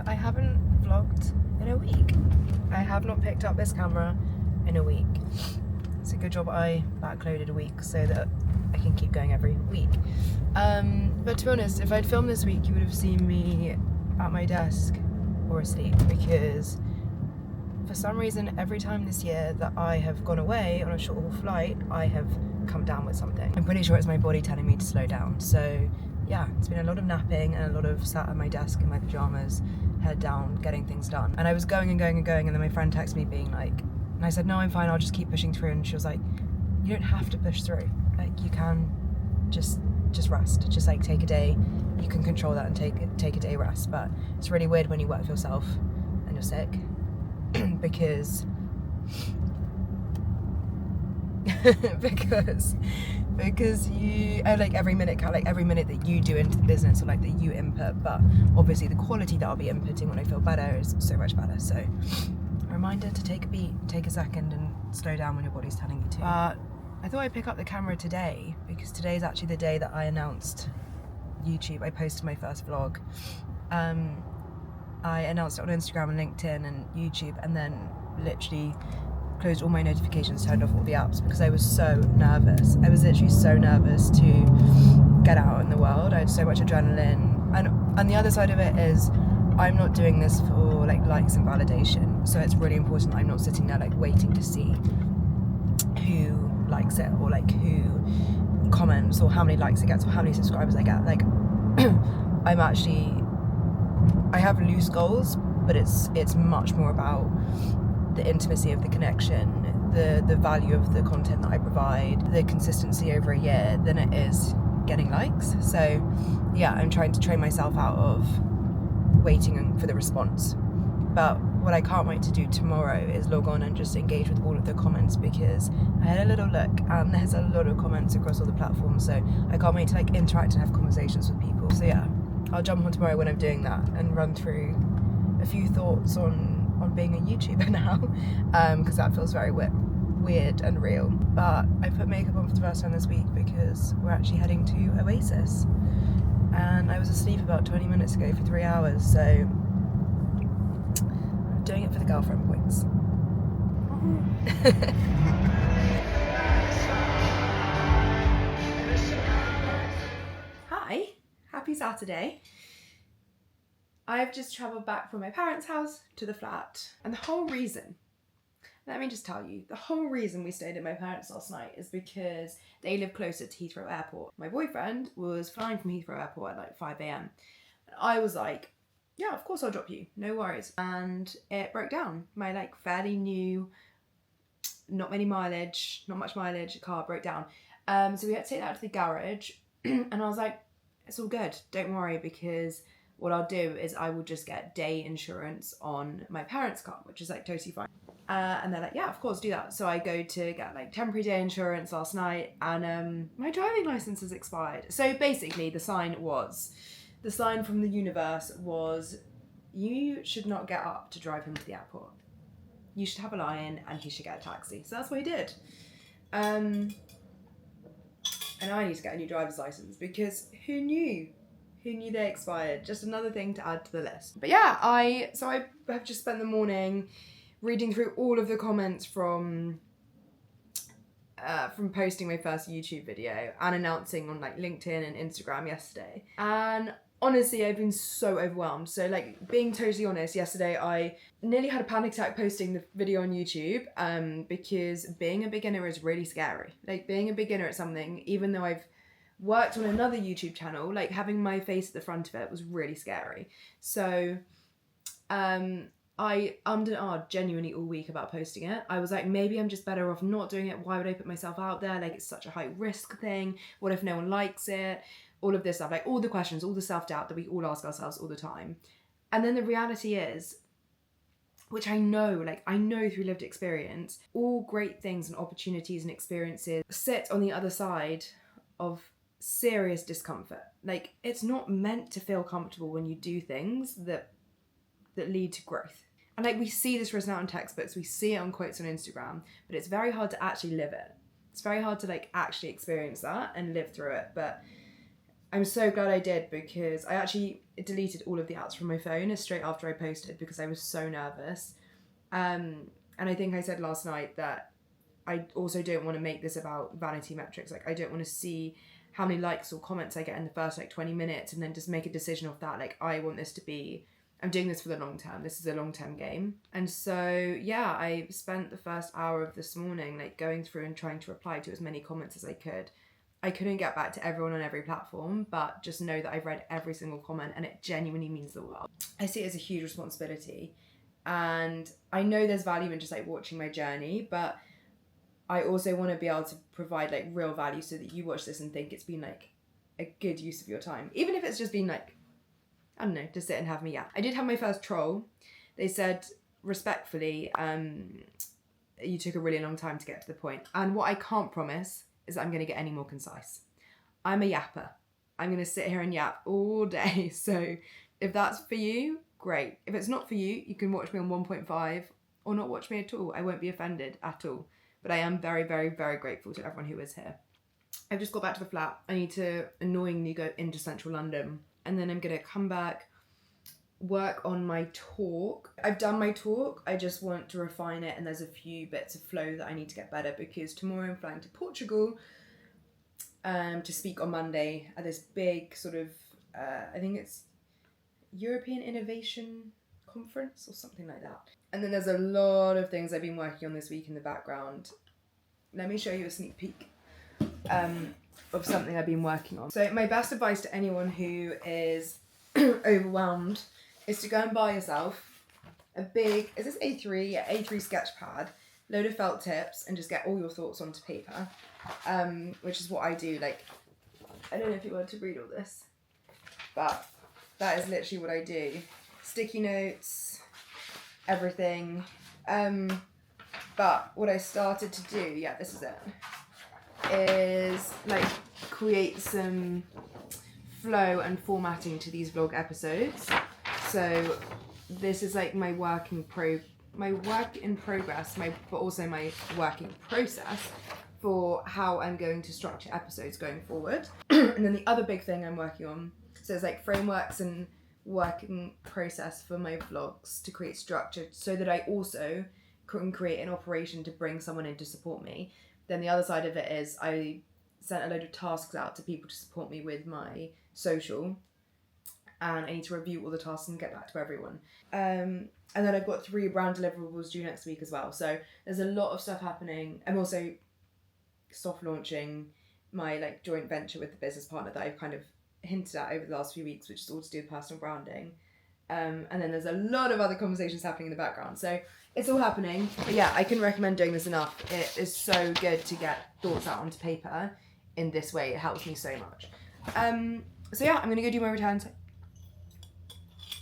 I haven't vlogged in a week. I have not picked up this camera in a week. It's a good job I backloaded a week so that I can keep going every week. But to be honest, if I'd filmed this week, you would have seen me at my desk or asleep, because for some reason, every time this year that I have gone away on a short haul flight, I have come down with something. I'm pretty sure it's my body telling me to slow down. So yeah, it's been a lot of napping and a lot of sat at my desk in my pajamas, head down, getting things done. And I was going and going and going, and then my friend texted me being like, and I said, no, I'm fine, I'll just keep pushing through. And she was like, you don't have to push through. Like, you can just rest. Just like take a day. You can control that and take a day rest. But it's really weird when you work for yourself and you're sick. because you like every minute count, like every minute that you do into the business or like that you input, but obviously the quality that I'll be inputting when I feel better is so much better. So a reminder to take a beat, take a second and slow down when your body's telling you to. But I thought I'd pick up the camera today because today is actually the day that I announced YouTube. I posted my first vlog. I announced it on Instagram and LinkedIn and YouTube, and then literally closed all my notifications, turned off all the apps because I was so nervous. I was literally so nervous to get out in the world. I had so much adrenaline. And the other side of it is I'm not doing this for like likes and validation. So it's really important I'm not sitting there like waiting to see who likes it or like who comments or how many likes it gets or how many subscribers I get. Like I have loose goals, but it's much more about the intimacy of the connection, the value of the content that I provide, the consistency over a year than it is getting likes. So yeah, I'm trying to train myself out of waiting for the response. But what I can't wait to do tomorrow is log on and just engage with all of the comments, because I had a little look and there's a lot of comments across all the platforms, so I can't wait to like interact and have conversations with people. So yeah, I'll jump on tomorrow when I'm doing that and run through a few thoughts on being a YouTuber now, because that feels very weird and real. But I put makeup on for the first time this week because we're actually heading to Oasis, and I was asleep about 20 minutes ago for 3 hours, so I'm doing it for the girlfriend points. Hi, happy Saturday. I've just travelled back from my parents' house to the flat, and the whole reason, let me just tell you, the whole reason we stayed at my parents' last night is because they live closer to Heathrow Airport. My boyfriend was flying from Heathrow Airport at like 5 a.m. and I was like, yeah, of course I'll drop you, no worries. And it broke down. My like fairly new, not much mileage car broke down. So we had to take that out to the garage and I was like, it's all good, don't worry, because what I'll do is I will just get day insurance on my parents' car, which is like totally fine. And they're like, yeah, of course, do that. So I go to get like temporary day insurance last night, and my driving license has expired. So basically the sign from the universe was, you should not get up to drive him to the airport. You should have a lie-in and he should get a taxi. So that's what he did. And I need to get a new driver's license because who knew they expired? Just another thing to add to the list. But yeah, I have just spent the morning reading through all of the comments from posting my first YouTube video and announcing on like LinkedIn and Instagram yesterday. And honestly, I've been so overwhelmed. So like, being totally honest, yesterday I nearly had a panic attack posting the video on YouTube, because being a beginner is really scary. Like, being a beginner at something, even though I've worked on another YouTube channel, like having my face at the front of it was really scary. So I ummed and ahed genuinely all week about posting it. I was like, maybe I'm just better off not doing it. Why would I put myself out there? Like, it's such a high risk thing. What if no one likes it? All of this stuff, like all the questions, all the self-doubt that we all ask ourselves all the time. And then the reality is, which I know through lived experience, all great things and opportunities and experiences sit on the other side of serious discomfort. Like, it's not meant to feel comfortable when you do things that lead to growth. And like, we see this written out in textbooks, we see it on quotes on Instagram, but it's very hard to actually live it. It's very hard to like actually experience that and live through it. But I'm so glad I did, because I actually deleted all of the apps from my phone straight after I posted because I was so nervous. And I think I said last night that I also don't want to make this about vanity metrics. Like, I don't want to see how many likes or comments I get in the first like 20 minutes and then just make a decision off that. Like, I want this to be, I'm doing this for the long term. This is a long-term game. And so, yeah, I spent the first hour of this morning like going through and trying to reply to as many comments as I could. I couldn't get back to everyone on every platform, but just know that I've read every single comment and it genuinely means the world. I see it as a huge responsibility. And I know there's value in just like watching my journey, but I also want to be able to provide like real value so that you watch this and think it's been like a good use of your time. Even if it's just been like, I don't know, to sit and have me yap. I did have my first troll. They said respectfully, you took a really long time to get to the point. And what I can't promise is that I'm going to get any more concise. I'm a yapper. I'm going to sit here and yap all day. So if that's for you, great. If it's not for you, you can watch me on 1.5 or not watch me at all. I won't be offended at all. But I am very, very, very grateful to everyone who is here. I've just got back to the flat. I need to annoyingly go into central London. And then I'm going to come back, work on my talk. I've done my talk. I just want to refine it. And there's a few bits of flow that I need to get better because tomorrow I'm flying to Portugal to speak on Monday at this big sort of, I think it's European Innovation Conference or something like that. And then there's a lot of things I've been working on this week in the background. Let me show you a sneak peek of something I've been working on. So my best advice to anyone who is overwhelmed is to go and buy yourself a big, is this A3? Yeah, A3 sketch pad, load of felt tips, and just get all your thoughts onto paper, which is what I do. Like, I don't know if you want to read all this, but that is literally what I do. Sticky notes, everything. But what I started to do, yeah, this is it, is like create some flow and formatting to these vlog episodes. So this is like my work in progress, but also my working process for how I'm going to structure episodes going forward. And then the other big thing I'm working on, so it's like frameworks and working process for my vlogs to create structure so that I also can create an operation to bring someone in to support me. Then the other side of it is I sent a load of tasks out to people to support me with my social, and I need to review all the tasks and get back to everyone. And then I've got 3 brand deliverables due next week as well. So there's a lot of stuff happening. I'm also soft launching my like joint venture with the business partner that I've kind of hinted at over the last few weeks, which is all to do with personal branding. And then there's a lot of other conversations happening in the background. So it's all happening. But yeah, I couldn't recommend doing this enough. It is so good to get thoughts out onto paper in this way. It helps me so much. So yeah, I'm going to go do my returns,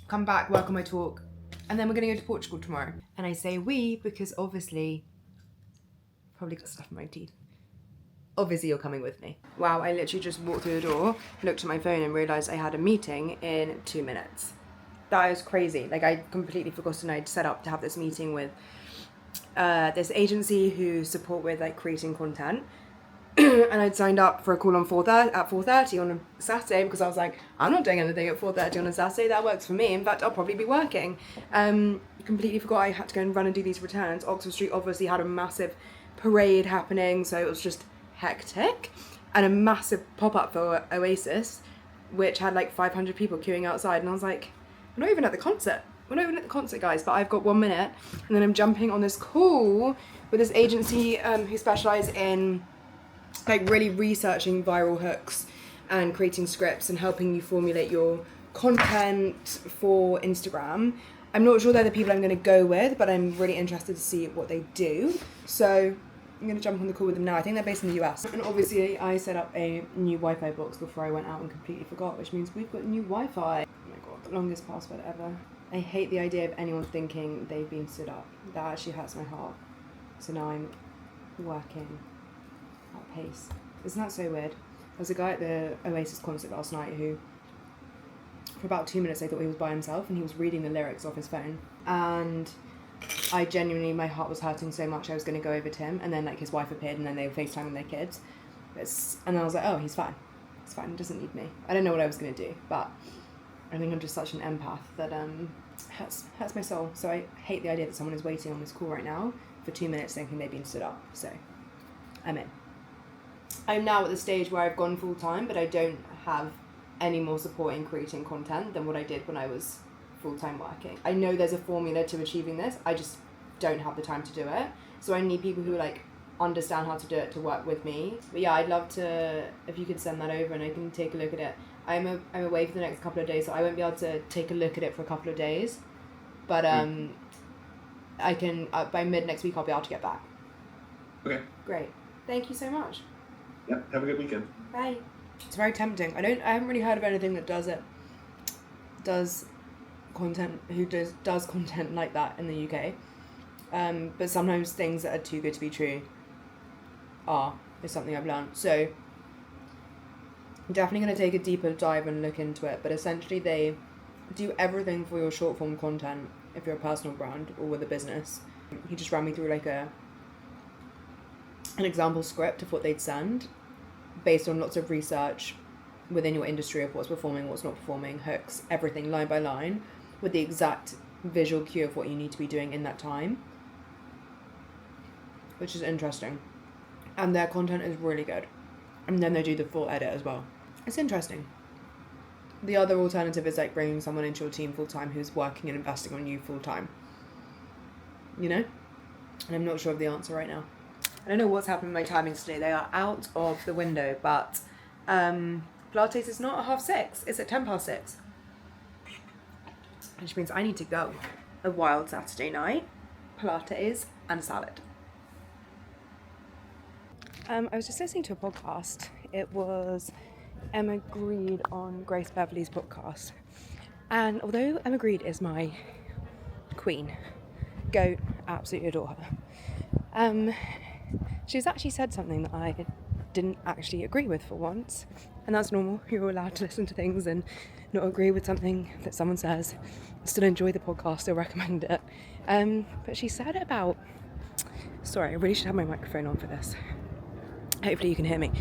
come back, work on my talk, and then we're going to go to Portugal tomorrow. And I say we because obviously, probably got stuff in my teeth. Obviously you're coming with me. Wow, I literally just walked through the door, looked at my phone and realised I had a meeting in 2 minutes. That is crazy. Like, I completely forgotten I'd set up to have this meeting with this agency who support with like creating content. And I'd signed up for a call on 4:30 on a Saturday because I was like, I'm not doing anything at 4:30 on a Saturday. That works for me. In fact, I'll probably be working. Completely forgot I had to go and run and do these returns. Oxford Street obviously had a massive parade happening, so it was just hectic. And a massive pop-up for Oasis, which had like 500 people queuing outside. And I was like, we're not even at the concert. We're not even at the concert, guys, but I've got 1 minute. And then I'm jumping on this call with this agency who specialise in like really researching viral hooks and creating scripts and helping you formulate your content for Instagram. I'm not sure they're the people I'm going to go with, but I'm really interested to see what they do. So I'm going to jump on the call with them now. I think they're based in the US. And obviously I set up a new Wi-Fi box before I went out and completely forgot, which means we've got new Wi-Fi. Oh my god, the longest password ever. I hate the idea of anyone thinking they've been stood up. That actually hurts my heart. So now I'm working at pace. Isn't that so weird? There was a guy at the Oasis concert last night who, for about 2 minutes, I thought he was by himself and he was reading the lyrics off his phone. And I genuinely, my heart was hurting so much I was going to go over to him, and then like his wife appeared and then they were FaceTiming their kids. And I was like, oh, he's fine. He's fine, he doesn't need me. I don't know what I was going to do, but I think I'm just such an empath that hurts my soul. So I hate the idea that someone is waiting on this call right now for 2 minutes thinking they've been stood up. So I'm in. I'm now at the stage where I've gone full time, but I don't have any more support in creating content than what I did when I was full time working. I know there's a formula to achieving this. I just don't have the time to do it. So I need people who like understand how to do it to work with me. But yeah, I'd love to, if you could send that over and I can take a look at it. I'm away for the next couple of days, so I won't be able to take a look at it for a couple of days. But I can, by mid next week, I'll be able to get back. Okay. Great. Thank you so much. Yeah, have a good weekend. Bye. It's very tempting. I haven't really heard of anything that does content like that in the UK. But sometimes things that are too good to be true is something I've learned. So I'm definitely going to take a deeper dive and look into it. But essentially they do everything for your short form content if you're a personal brand or with a business. He just ran me through like an example script of what they'd send based on lots of research within your industry of what's performing, what's not performing, hooks, everything line by line with the exact visual cue of what you need to be doing in that time, which is interesting. And their content is really good. And then they do the full edit as well. It's interesting. The other alternative is like bringing someone into your team full time who's working and investing on you full time. You know? And I'm not sure of the answer right now. I don't know what's happened with my timings today. They are out of the window, but Pilates is not at 6:30. It's at 6:10. Which means I need to go. A wild Saturday night, Pilates and salad. I was just listening to a podcast. It was Emma Grede on Grace Beverley's podcast. And although Emma Grede is my queen, goat, absolutely adore her, she's actually said something that I didn't actually agree with for once. And that's normal. You're allowed to listen to things and not agree with something that someone says. Still enjoy the podcast, still recommend it. But she said about... Sorry, I really should have my microphone on for this. Hopefully you can hear me.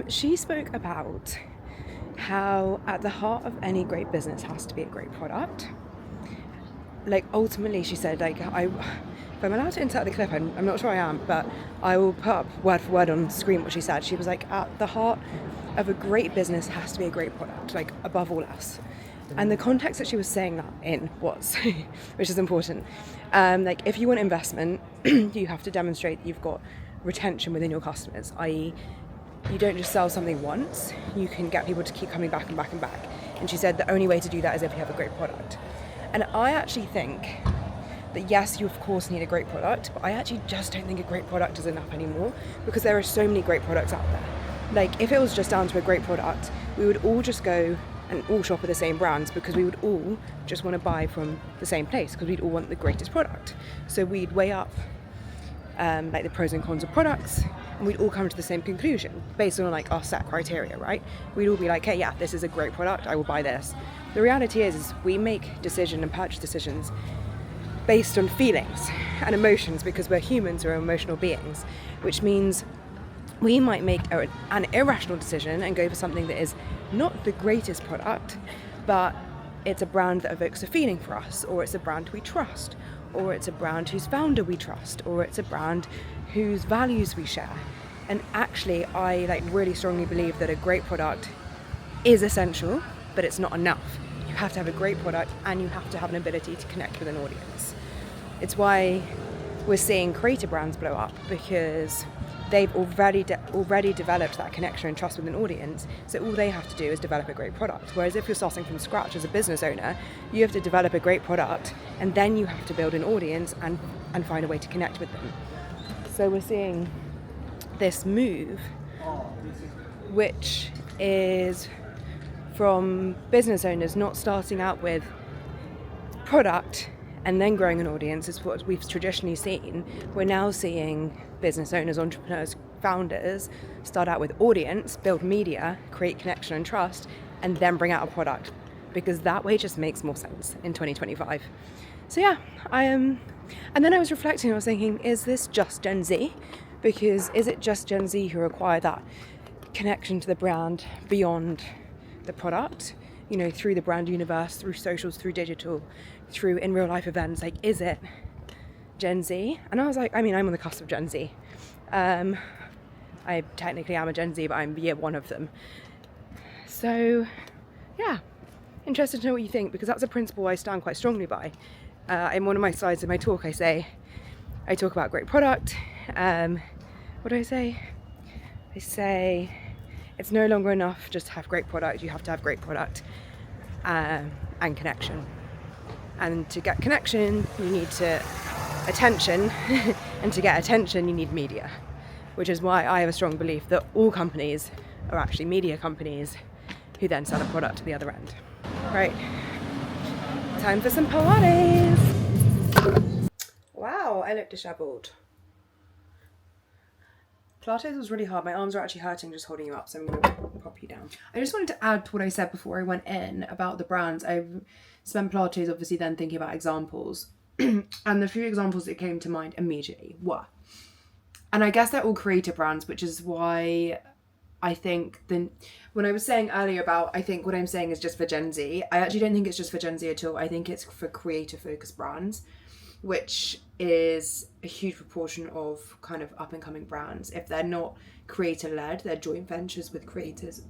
She spoke about how at the heart of any great business has to be a great product. Like, ultimately, she said, like, if I'm allowed to insert the clip, I'm not sure I am, but I will put up word for word on screen what she said. She was like, at the heart of a great business has to be a great product, like, above all else. And the context that she was saying that in was, which is important, like, if you want investment, you have to demonstrate that you've got retention within your customers, i.e. you don't just sell something once, you can get people to keep coming back and back and back. And she said the only way to do that is if you have a great product. And I actually think that yes, you of course need a great product, but I actually just don't think a great product is enough anymore, because there are so many great products out there. Like, if it was just down to a great product, we would all just go and all shop at the same brands, because we would all just want to buy from the same place, because we'd all want the greatest product. So we'd weigh up like the pros and cons of products, and we'd all come to the same conclusion based on like our set criteria, right? We'd all be like, hey, yeah, this is a great product, I will buy this. The reality is we make decision and purchase decisions based on feelings and emotions, because we're humans, we're emotional beings, which means we might make an irrational decision and go for something that is not the greatest product, but it's a brand that evokes a feeling for us, or it's a brand we trust, or it's a brand whose founder we trust, or it's a brand whose values we share. And actually, I like really strongly believe that a great product is essential, but it's not enough. You have to have a great product, and you have to have an ability to connect with an audience. It's why we're seeing creator brands blow up, because they've already developed that connection and trust with an audience, so all they have to do is develop a great product. Whereas if you're starting from scratch as a business owner, you have to develop a great product, and then you have to build an audience and find a way to connect with them. So we're seeing this move, which is from business owners not starting out with product and then growing an audience, is what we've traditionally seen. We're now seeing business owners, entrepreneurs, founders start out with audience, build media, create connection and trust, and then bring out a product, because that way just makes more sense in 2025. So yeah, and then I was reflecting, I was thinking, is this just Gen Z? Because is it just Gen Z who require that connection to the brand beyond the product? you know, through the brand universe, through socials, through digital, through in real life events, like, is it Gen Z? And I was like, I mean, I'm on the cusp of Gen Z. I technically am a Gen Z, but I'm year one of them. So yeah, interested to know what you think, because that's a principle I stand quite strongly by. In one of my slides of my talk, I talk about great product. What do I say? I say it's no longer enough just to have great product. You have to have great product and connection. And to get connection, you need attention. And to get attention, you need media. Which is why I have a strong belief that all companies are actually media companies who then sell a product to the other end. Right, time for some Pilates. Wow, I look disheveled. Pilates was really hard. My arms are actually hurting just holding you up, so I'm going to pop you down. I just wanted to add to what I said before I went in about the brands. I've spent Pilates obviously then thinking about examples. And the few examples that came to mind immediately were, and I guess they're all creator brands, which is why I think when I was saying earlier about, I think what I'm saying is just for Gen Z, I actually don't think it's just for Gen Z at all. I think it's for creator focused brands, which is a huge proportion of kind of up and coming brands. If they're not creator led, they're joint ventures with creators.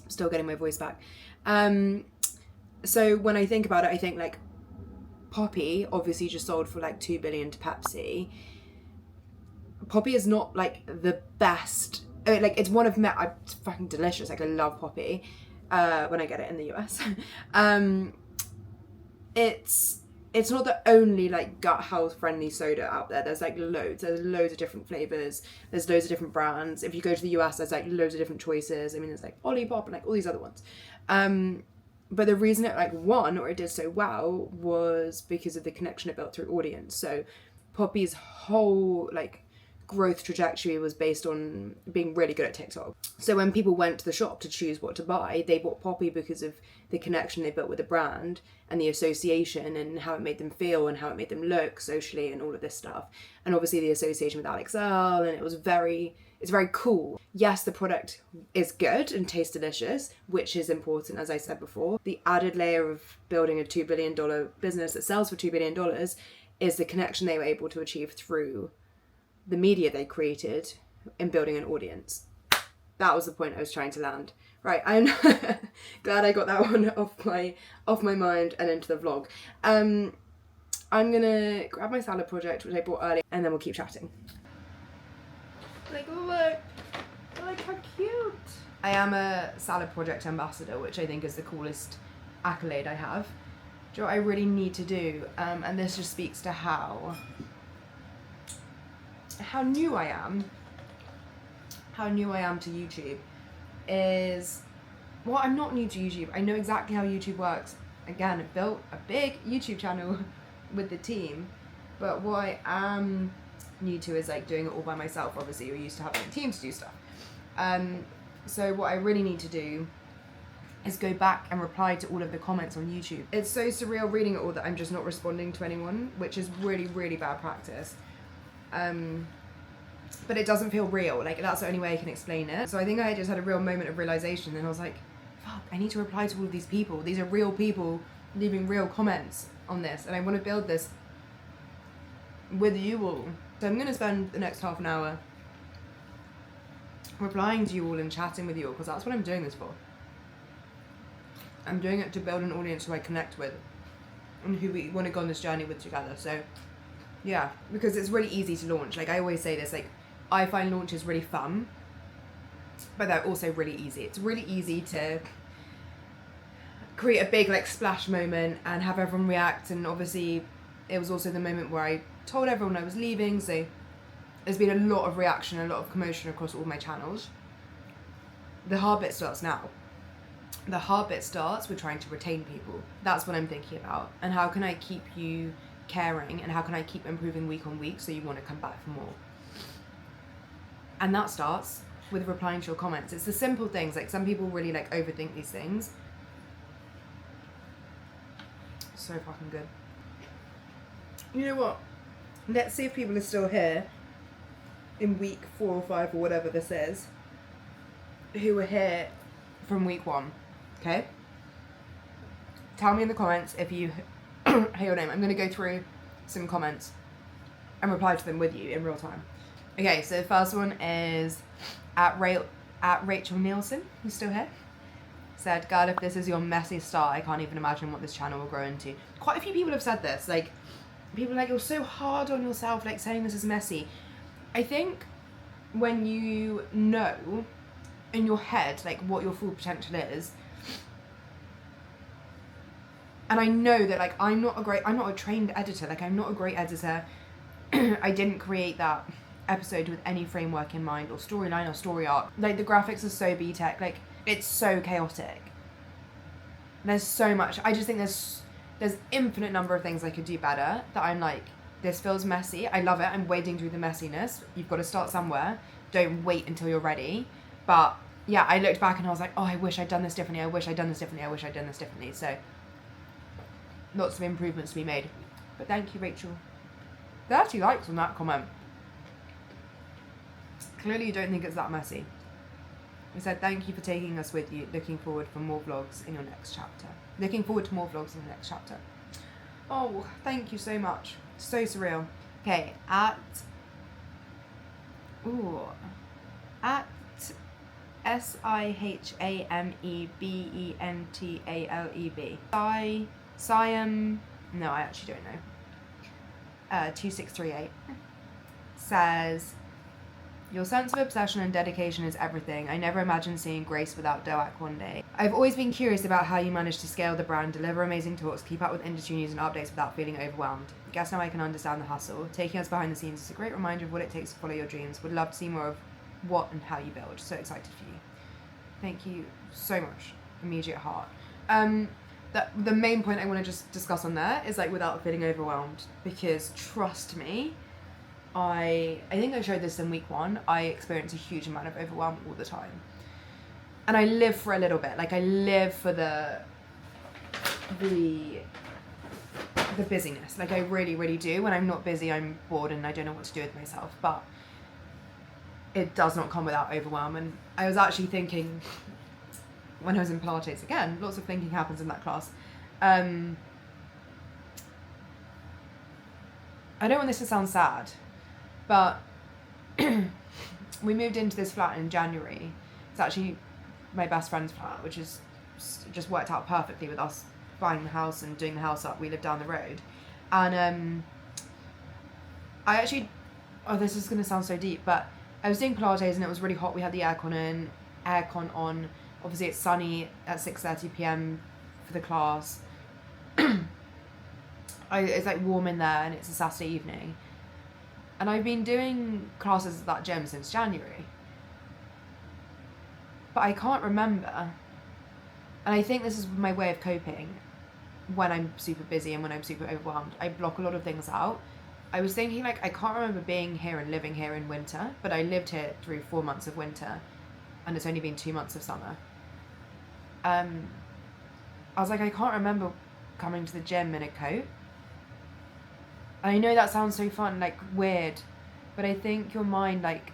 Still getting my voice back. So when I think about it, I think like Poppi obviously just sold for like 2 billion to Pepsi. Poppi is not like the best, like it's one of it's fucking delicious. Like I love Poppi when I get it in the US. It's not the only like gut health friendly soda out there. There's like loads of different flavors. There's loads of different brands. If you go to the US, there's like loads of different choices. I mean, there's like Olipop and like all these other ones. But the reason it like won or it did so well was because of the connection it built through audience. So Poppi's whole like growth trajectory was based on being really good at TikTok. So when people went to the shop to choose what to buy, they bought Poppi because of the connection they built with the brand and the association and how it made them feel and how it made them look socially and all of this stuff. And obviously the association with Alex Earl, and it's very cool. Yes, the product is good and tastes delicious, which is important, as I said before. The added layer of building a $2 billion business that sells for $2 billion is the connection they were able to achieve through the media they created in building an audience. That was the point I was trying to land. Right, I'm glad I got that one off my mind and into the vlog. I'm gonna grab my salad project, which I bought earlier, and then we'll keep chatting. Like, look how cute. I am a salad project ambassador, which I think is the coolest accolade I have. Do you know what I really need to do? And this just speaks to how new I am to YouTube is, well, I'm not new to YouTube. I know exactly how YouTube works. Again, I built a big YouTube channel with the team, but what I am new to is like doing it all by myself. Obviously, you're used to having a team to do stuff. So what I really need to do is go back and reply to all of the comments on YouTube. It's so surreal reading it all that I'm just not responding to anyone, which is really, really bad practice. But it doesn't feel real. Like, that's the only way I can explain it. So I think I just had a real moment of realization, and I was like, fuck, I need to reply to all of these people. These are real people leaving real comments on this, and I want to build this with you all. So I'm going to spend the next half an hour replying to you all and chatting with you all, because that's what I'm doing this for. I'm doing it to build an audience who I connect with and who we want to go on this journey with together. So yeah, because it's really easy to launch. Like I always say this, like I find launches really fun, but they're also really easy. It's really easy to create a big like splash moment and have everyone react, and obviously it was also the moment where I told everyone I was leaving, so there's been a lot of reaction, a lot of commotion across all my channels. The hard bit starts now. The hard bit starts with trying to retain people. That's what I'm thinking about. And how can I keep you caring, and how can I keep improving week on week so you want to come back for more? And that starts with replying to your comments. It's the simple things. Like, some people really like overthink these things. So fucking good. You know what? Let's see if people are still here in week 4 or 5 or whatever this is, who were here from week 1. Okay? Tell me in the comments if you hate your name. I'm going to go through some comments and reply to them with you in real time. Okay, so the first one is at Rachel Nielsen, who's still here. Said, God, if this is your messy start, I can't even imagine what this channel will grow into. Quite a few people have said this. Like, people are like, you're so hard on yourself, like saying this is messy. I think when you know in your head, like, what your full potential is, and I know that, like, I'm not a trained editor. Like, I'm not a great editor. I didn't create that episode with any framework in mind or storyline or story arc. Like, the graphics are so B-Tech. Like, it's so chaotic. There's so much. I just think there's infinite number of things I could do better that I'm like, this feels messy. I love it. I'm wading through the messiness. You've got to start somewhere. Don't wait until you're ready. But yeah, I looked back and I was like, oh, I wish I'd done this differently. I wish I'd done this differently. I wish I'd done this differently. So lots of improvements to be made. But thank you, Rachel. 30 likes on that comment. Clearly you don't think it's that messy. We said, thank you for taking us with you. Looking forward for more vlogs in your next chapter. Looking forward to more vlogs in the next chapter. Oh, thank you so much. So surreal. Okay, at SIHAMEBENTALEB. Siam, no, I actually don't know. 2638 says, your sense of obsession and dedication is everything. I never imagined seeing Grace without Doak one day. I've always been curious about how you manage to scale the brand, deliver amazing talks, keep up with industry news and updates without feeling overwhelmed. Guess now I can understand the hustle. Taking us behind the scenes is a great reminder of what it takes to follow your dreams. Would love to see more of what and how you build. So excited for you. Thank you so much. Immediate heart. The main point I want to just discuss on there is like without feeling overwhelmed, because trust me, I think I showed this in week 1. I experience a huge amount of overwhelm all the time. And I live for a little bit. Like, I live for the busyness. Like, I really, really do. When I'm not busy, I'm bored and I don't know what to do with myself. But it does not come without overwhelm. And I was actually thinking, when I was in Pilates, again, lots of thinking happens in that class. I don't want this to sound sad, but we moved into this flat in January. It's actually my best friend's flat, which is just worked out perfectly with us buying the house and doing the house up. We live down the road. And I actually, oh, this is going to sound so deep, but I was doing Pilates and it was really hot. We had the aircon on. Obviously it's sunny at 6:30 p.m. for the class. It's like warm in there and it's a Saturday evening. And I've been doing classes at that gym since January. But I can't remember. And I think this is my way of coping when I'm super busy and when I'm super overwhelmed. I block a lot of things out. I was thinking, like, I can't remember being here and living here in winter, but I lived here through 4 months of winter and it's only been 2 months of summer. I was like, I can't remember coming to the gym in a coat. I know that sounds so fun, like weird, but I think your mind, like,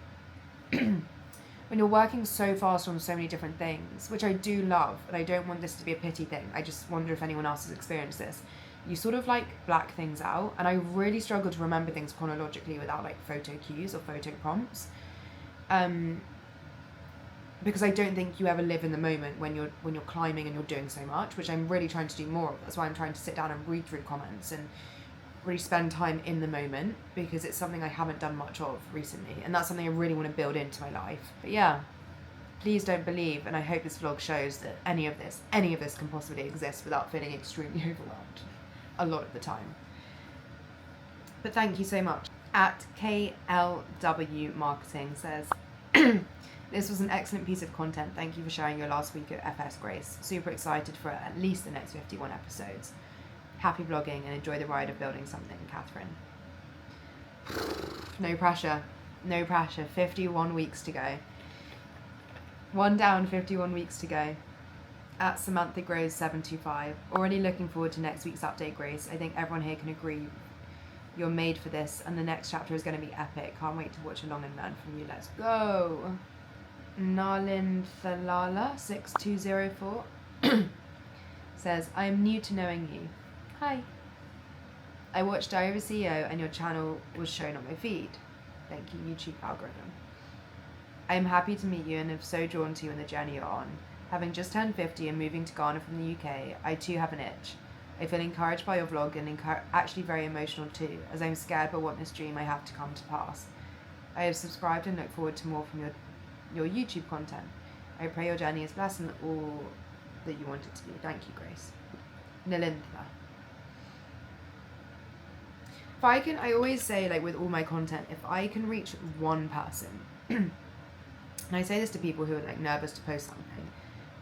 when you're working so fast on so many different things, which I do love, and I don't want this to be a pity thing, I just wonder if anyone else has experienced this, you sort of like black things out, and I really struggle to remember things chronologically without like photo cues or photo prompts, because I don't think you ever live in the moment when you're climbing and you're doing so much, which I'm really trying to do more of. That's why I'm trying to sit down and read through comments and really spend time in the moment, because it's something I haven't done much of recently, and that's something I really want to build into my life. But yeah, please don't believe, and I hope this vlog shows that any of this can possibly exist without feeling extremely overwhelmed a lot of the time. But thank you so much. At KLW Marketing says, this was an excellent piece of content. Thank you for sharing your last week at FS Grace. Super excited for at least the next 51 episodes. Happy vlogging and enjoy the ride of building something, Catherine. No pressure. No pressure. 51 weeks to go. 1 down, 51 weeks to go. At Samantha Grows 725. Already looking forward to next week's update, Grace. I think everyone here can agree you're made for this, and the next chapter is going to be epic. Can't wait to watch along and learn from you. Let's go. Nalin Thalala 6204. says, I am new to knowing you. Hi. I watched Diary of a CEO and your channel was shown on my feed. Thank you, YouTube algorithm. I am happy to meet you and am so drawn to you and the journey you're on. Having just turned 50 and moving to Ghana from the UK, I too have an itch. I feel encouraged by your vlog and actually very emotional too, as I'm scared but want this dream I have to come to pass. I have subscribed and look forward to more from your YouTube content. I pray your journey is blessed and all that you want it to be. Thank you, Grace. Nilintha. If I can, I always say, like with all my content, if I can reach one person, and I say this to people who are like nervous to post something,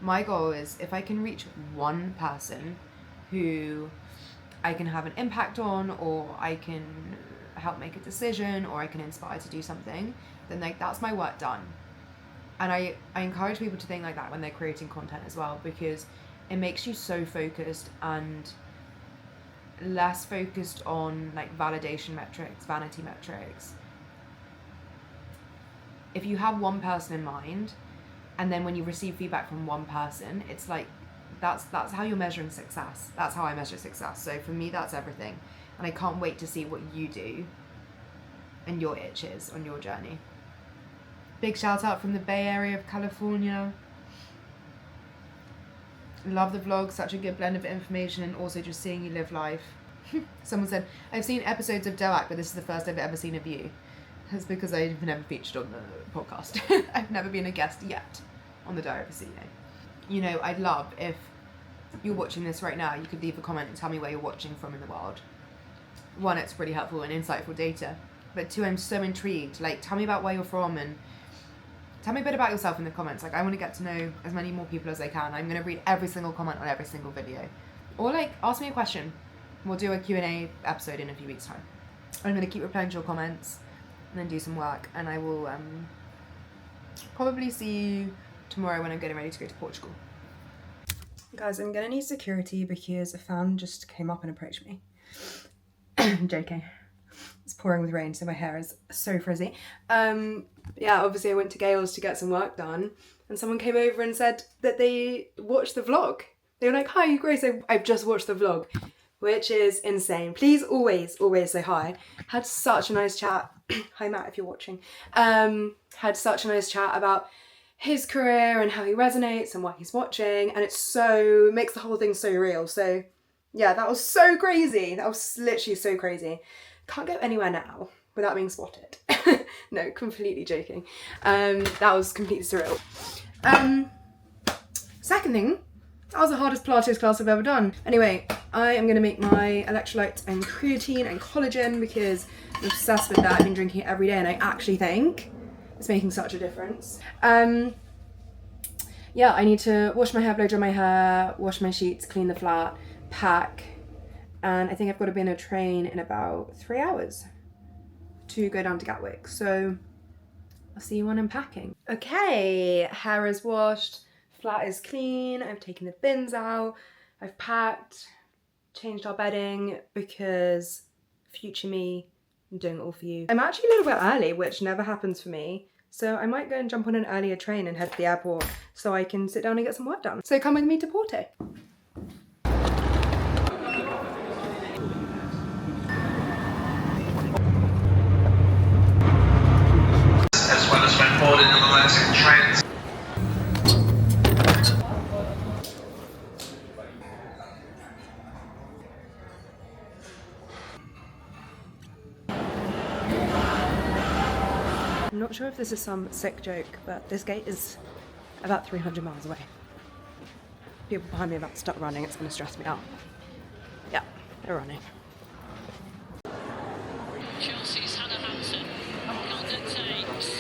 my goal is if I can reach one person who I can have an impact on, or I can help make a decision, or I can inspire to do something, then like that's my work done. And I encourage people to think like that when they're creating content as well, because it makes you so focused and less focused on like validation metrics, vanity metrics. If you have one person in mind, and then when you receive feedback from one person, it's like that's how you're measuring success. That's how I measure success. So for me, that's everything. And I can't wait to see what you do and your itches on your journey. Big shout out from the Bay Area of California. Love the vlog, such a good blend of information and also just seeing you live life. Someone said, I've seen episodes of Doak, but this is the first I've ever seen of you. That's because I've never featured on the podcast. I've never been a guest yet on the Diary of a CEO. You know, I'd love if you're watching this right now, you could leave a comment and tell me where you're watching from in the world. One, it's really helpful and insightful data. But two, I'm so intrigued. Like, tell me about where you're from and tell me a bit about yourself in the comments. Like, I want to get to know as many more people as I can. I'm going to read every single comment on every single video. Or like, ask me a question. We'll do a Q&A episode in a few weeks' time. I'm going to keep replying to your comments and then do some work. And I will probably see you tomorrow when I'm getting ready to go to Portugal. Guys, I'm going to need security because a fan just came up and approached me. I'm joking. It's pouring with rain, so my hair is so frizzy. Yeah, obviously I went to Gales to get some work done, and someone came over and said that they watched the vlog. They were like, hi, Grace, I've just watched the vlog, which is insane. Please always say hi. Had such a nice chat. Hi, Matt, if you're watching. Had such a nice chat about his career and how he resonates and what he's watching, and it's so, makes the whole thing so real. So yeah, that was so crazy. That was literally so crazy. Can't go anywhere now without being spotted. No, completely joking. That was completely surreal. Second thing, that was the hardest Pilates class I've ever done. Anyway, I am gonna make my electrolytes and creatine and collagen because I'm obsessed with that. I've been drinking it every day and I actually think it's making such a difference. Yeah, I need to wash my hair, blow dry my hair, wash my sheets, clean the flat, pack, and I think I've got to be in a train in about 3 hours to go down to Gatwick. So I'll see you when I'm packing. Okay, hair is washed, flat is clean, I've taken the bins out, I've packed, changed our bedding because future me, I'm doing it all for you. I'm actually a little bit early, which never happens for me. So I might go and jump on an earlier train and head to the airport so I can sit down and get some work done. So come with me to Porto. As well as when boarding on Atlantic trains. I'm not sure if this is some sick joke, but this gate is about 300 miles away. People behind me are about to start running, it's going to stress me out. Yeah, they're running. Chelsea's Hannah Hansen.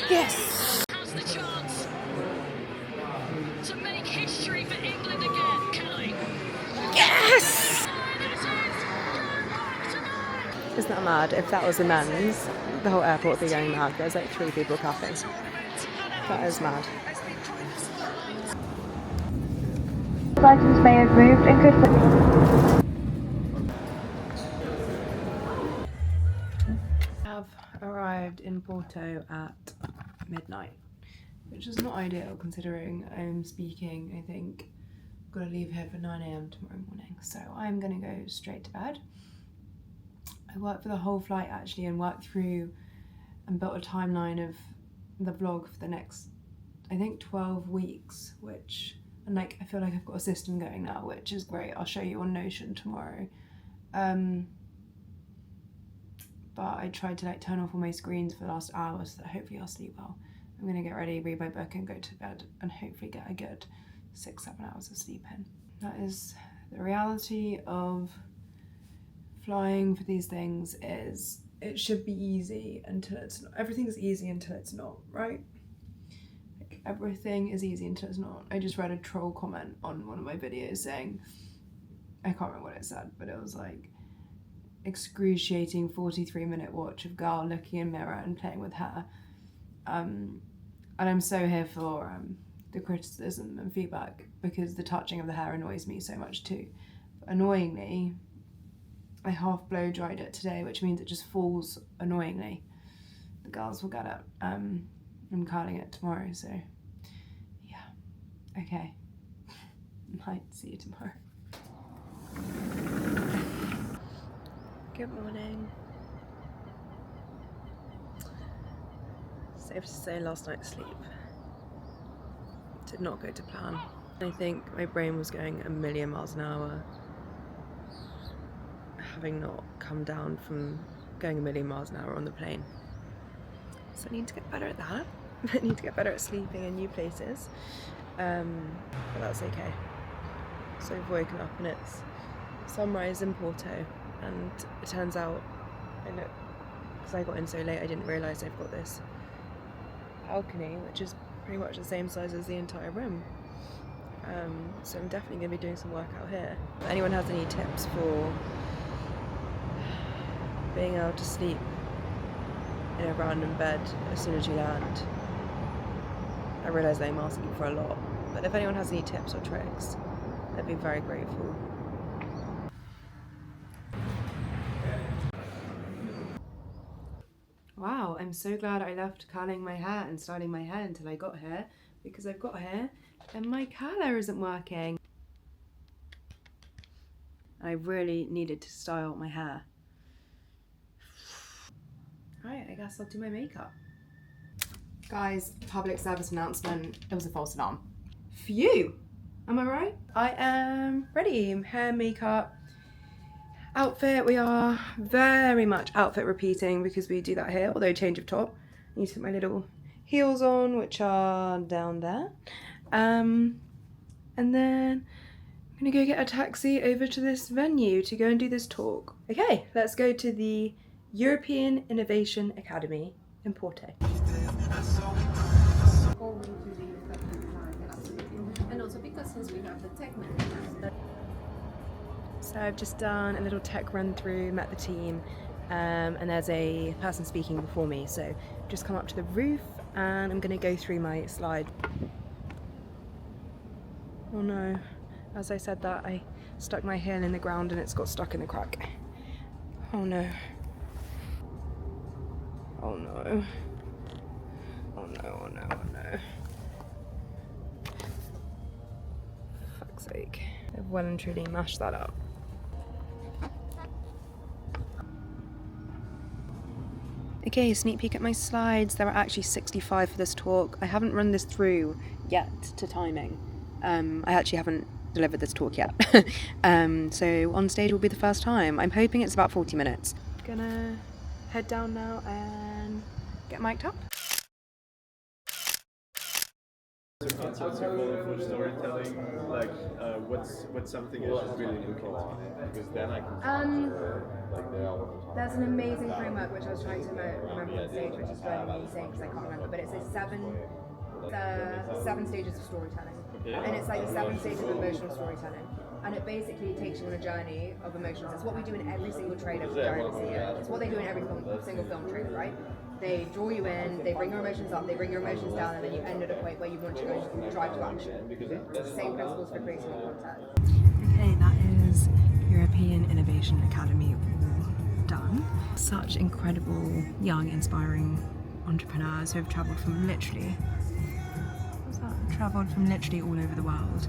Yes! Has the chance to make history for England again. Kelly. Yes! And it is back tonight. Isn't that mad? If that was the men's, the whole airport would be going mad. There's like 3 people clapping. That is mad. Items may have moved and could. Have arrived in Porto at midnight, which is not ideal considering I'm speaking, I think, Gotta leave here for 9 AM tomorrow morning, so I'm gonna go straight to bed. I worked for the whole flight actually and worked through and built a timeline of the vlog for the next, I think 12 weeks, which, and like I feel like I've got a system going now, which is great. I'll show you on Notion tomorrow. But I tried to like turn off all my screens for the last hour so that hopefully I'll sleep well. I'm gonna get ready, read my book and go to bed and hopefully get a good 6-7 hours of sleep in. That is the reality of flying for these things. Is it should be easy until it's not. Everything's easy until it's not, right? Like everything is easy until it's not. I just read a troll comment on one of my videos saying, I can't remember what it said, but it was like, excruciating 43-minute watch of girl looking in mirror and playing with hair. And I'm so here for the criticism and feedback, because the touching of the hair annoys me so much too. But annoyingly, I half blow dried it today, which means it just falls annoyingly. The girls will get it. I'm curling it tomorrow, so yeah. Okay. Might see you tomorrow. Good morning. Safe to say last night's sleep did not go to plan. I think my brain was going a million miles an hour, having not come down from going a million miles an hour on the plane. So I need to get better at that. I need to get better at sleeping in new places, but that's okay. So I've woken up and it's sunrise in Porto, and it turns out, because I got in so late I didn't realise I've got this balcony which is pretty much the same size as the entire room. So I'm definitely going to be doing some work out here. If anyone has any tips for being able to sleep in a random bed as soon as you land, I realise I'm asking for a lot, but if anyone has any tips or tricks, I'd be very grateful. Wow, I'm so glad I left curling my hair and styling my hair until I got here, because I've got here and my curler isn't working. I really needed to style my hair. Right, I guess I'll do my makeup. Guys, public service announcement, it was a false alarm. Phew! Am I right? I am ready. Hair, makeup, outfit. We are very much outfit repeating because we do that here, although change of top. I need to put my little heels on, which are down there. And then I'm gonna go get a taxi over to this venue to go and do this talk. Okay, let's go to the European Innovation Academy in Porto. And also because since we have the tech manager. So I've just done a little tech run through, met the team, and there's a person speaking before me. So just come up to the roof and I'm gonna go through my slide. Oh no, as I said that, I stuck my heel in the ground and it's got stuck in the crack. Oh no. Oh no. Oh no, oh no, oh no. Fuck's sake. I've well and truly mashed that up. Okay, sneak peek at my slides. There are actually 65 for this talk. I haven't run this through yet to timing. I actually haven't delivered this talk yet. So on stage will be the first time. I'm hoping it's about 40 minutes. Gonna head down now and get mic'd up. What's your goal for storytelling? Like, what's something I should really look into? Because then I can There's an amazing framework which I was trying to remember on stage, which is driving me insane because I can't remember, but it's seven stages of storytelling. And it's like the 7 stages of emotional storytelling. And it basically takes you on a journey of emotions. It's what we do in every single trailer for Diary See It. It's what they do in every single film trailer, right? They draw you in, they bring your emotions up, they bring your emotions down, and then you end at a point where you want to go drive to action. It's the same principles for creating content. Okay, that is European Innovation Academy all done. Such incredible, young, inspiring entrepreneurs who have travelled from literally all over the world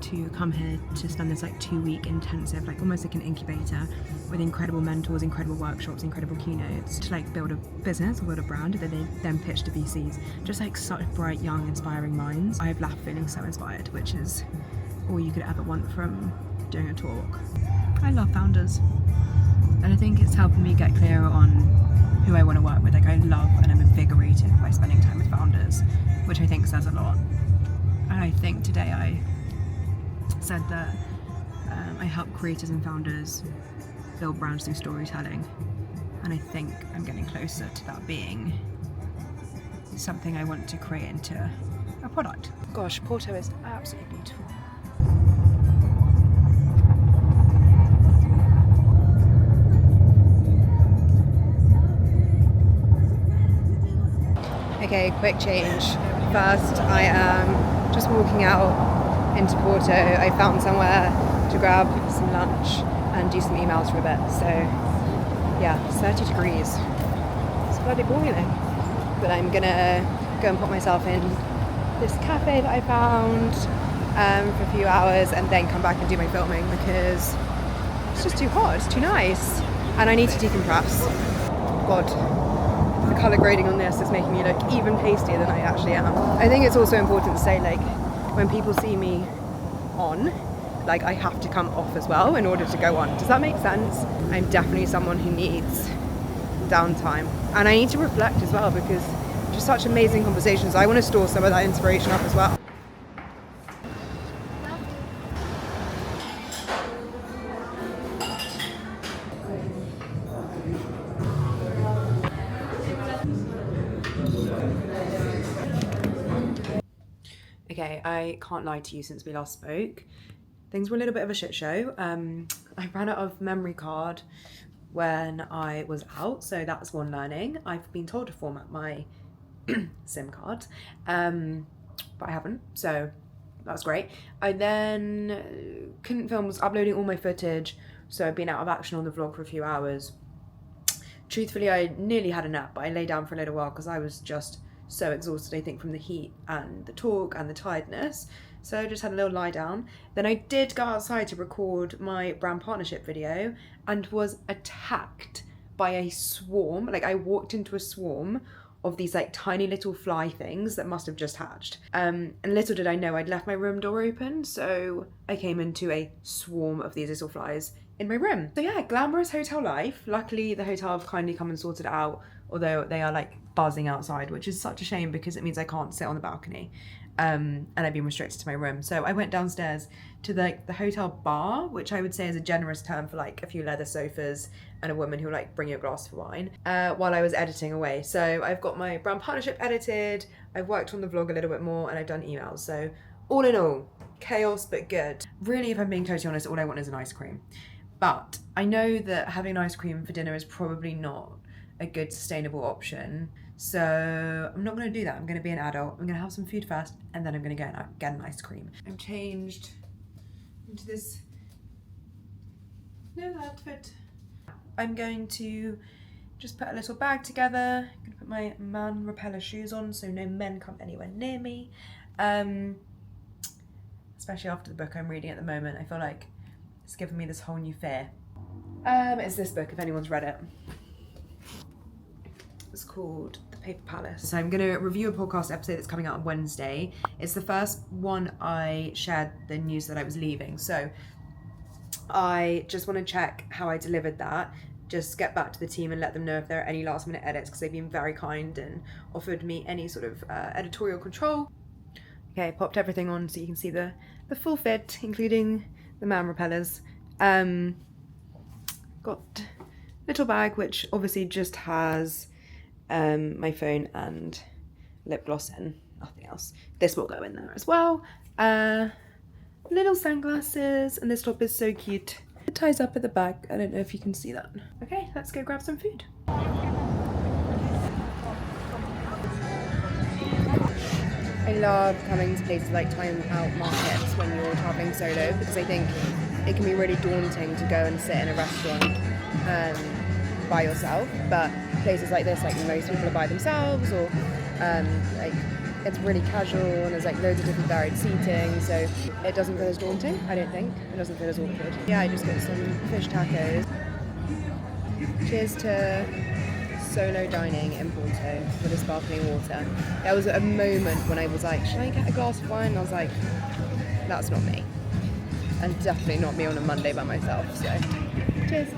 to come here to spend this like 2-week intensive, like almost like an incubator with incredible mentors, incredible workshops, incredible keynotes to like build a business or build a brand that they then pitch to VCs. Just like such bright, young, inspiring minds. I've left feeling so inspired, which is all you could ever want from doing a talk. I love founders, and I think it's helping me get clearer on who I want to work with. Like I love and I'm invigorated by spending time with founders, which I think says a lot. And I think today I said that I help creators and founders build brands through storytelling, and I think I'm getting closer to that being something I want to create into a product. Gosh, Porto is absolutely beautiful. Okay, quick change. First, I am just walking out into Porto. I found somewhere to grab some lunch and do some emails for a bit. So yeah, 30 degrees. It's bloody boiling. But I'm gonna go and put myself in this cafe that I found for a few hours and then come back and do my filming because it's just too hot, it's too nice. And I need to decompress. God, the colour grading on this is making me look even pastier than I actually am. I think it's also important to say, like, when people see me on, like, I have to come off as well in order to go on. Does that make sense? I'm definitely someone who needs downtime, and I need to reflect as well because just such amazing conversations. I want to store some of that inspiration up as well. Okay, I can't lie to you, since we last spoke, things were a little bit of a shit show. I ran out of memory card when I was out, so that's one learning. I've been told to format my SIM card, but I haven't, so that's great. I then couldn't film, was uploading all my footage, so I've been out of action on the vlog for a few hours. Truthfully, I nearly had a nap, but I lay down for a little while because I was just so exhausted, I think, from the heat and the talk and the tiredness. So I just had a little lie down. Then I did go outside to record my brand partnership video and was attacked by a swarm. Like, I walked into a swarm of these like tiny little fly things that must have just hatched. And little did I know I'd left my room door open, so I came into a swarm of these little flies in my room. So yeah, glamorous hotel life. Luckily the hotel have kindly come and sorted it out, although they are like buzzing outside, which is such a shame because it means I can't sit on the balcony. And I've been restricted to my room. So I went downstairs to the hotel bar, which I would say is a generous term for like a few leather sofas and a woman who will like bring you a glass of wine, while I was editing away. So I've got my brand partnership edited, I've worked on the vlog a little bit more, and I've done emails. So all in all, chaos but good. Really, if I'm being totally honest, all I want is an ice cream. But I know that having an ice cream for dinner is probably not a good sustainable option. So I'm not going to do that. I'm going to be an adult. I'm going to have some food first, and then I'm going to go and get an ice cream. I'm changed into this little outfit. I'm going to just put a little bag together. I'm going to put my man repeller shoes on so no men come anywhere near me. Especially after the book I'm reading at the moment. I feel like it's given me this whole new fear. It's this book, if anyone's read it. It's called The Paper Palace. So I'm going to review a podcast episode that's coming out on Wednesday. It's the first one I shared the news that I was leaving. So I just want to check how I delivered that. Just get back to the team and let them know if there are any last minute edits, because they've been very kind and offered me any sort of editorial control. Okay, I popped everything on so you can see the full fit, including the man repellers. Got little bag, which obviously just has my phone and lip gloss in, nothing else. This will go in there as well. Little sunglasses, and this top is so cute. It ties up at the back. I don't know if you can see that. Okay, let's go grab some food. I love coming to places like time out markets when you're traveling solo, because I think it can be really daunting to go and sit in a restaurant by yourself, but places like this, like most people are by themselves, or like it's really casual and there's like loads of different varied seating, so it doesn't feel as daunting, I don't think. It doesn't feel as awkward. Yeah, I just got some fish tacos. Cheers to solo dining in Porto with a sparkling water. There was a moment when I was like, should I get a glass of wine? And I was like, that's not me. And definitely not me on a Monday by myself, so cheers.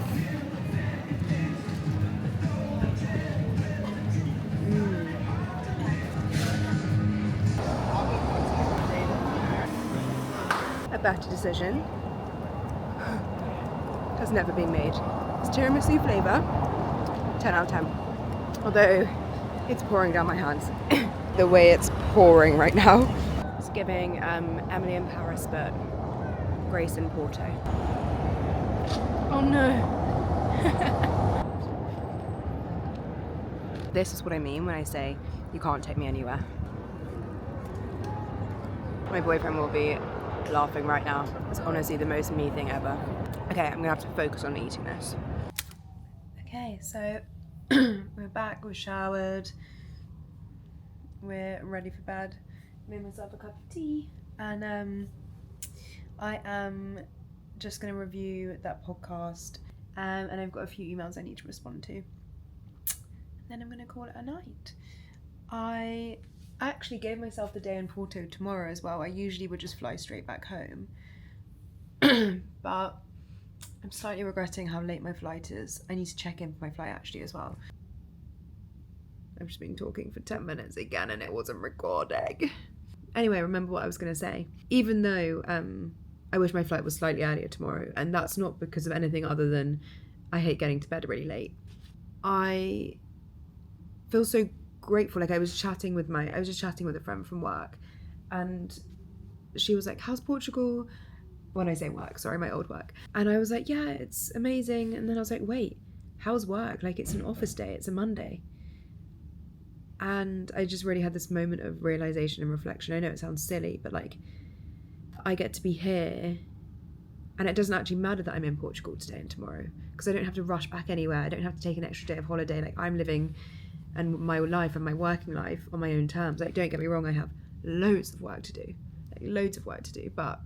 A better decision has never been made. It's tiramisu flavour, 10 out of 10. Although it's pouring down my hands. The way it's pouring right now. It's giving Emily in Paris, but Grace in Porto. Oh no. This is what I mean when I say you can't take me anywhere. My boyfriend will be laughing right now. It's honestly the most me thing ever. Okay, I'm gonna have to focus on eating this. Okay, so we're back, we're showered, we're ready for bed. Made myself a cup of tea, and I am just gonna review that podcast, and I've got a few emails I need to respond to. And then I'm gonna call it a night. I actually gave myself the day in Porto tomorrow as well. I usually would just fly straight back home. But I'm slightly regretting how late my flight is. I need to check in for my flight actually as well. I've just been talking for 10 minutes again and it wasn't recording. Anyway, remember what I was going to say. Even though I wish my flight was slightly earlier tomorrow, and that's not because of anything other than I hate getting to bed really late. I feel so grateful. Like I was just chatting with a friend from work, and she was like, how's Portugal? When I say work, sorry, my old work. And I was like, yeah, it's amazing. And then I was like, wait, how's work? Like it's an office day, it's a Monday. And I just really had this moment of realization and reflection. I know it sounds silly, but like I get to be here, and it doesn't actually matter that I'm in Portugal today and tomorrow, because I don't have to rush back anywhere. I don't have to take an extra day of holiday. Like I'm living and my life and my working life on my own terms. Like don't get me wrong, I have loads of work to do, but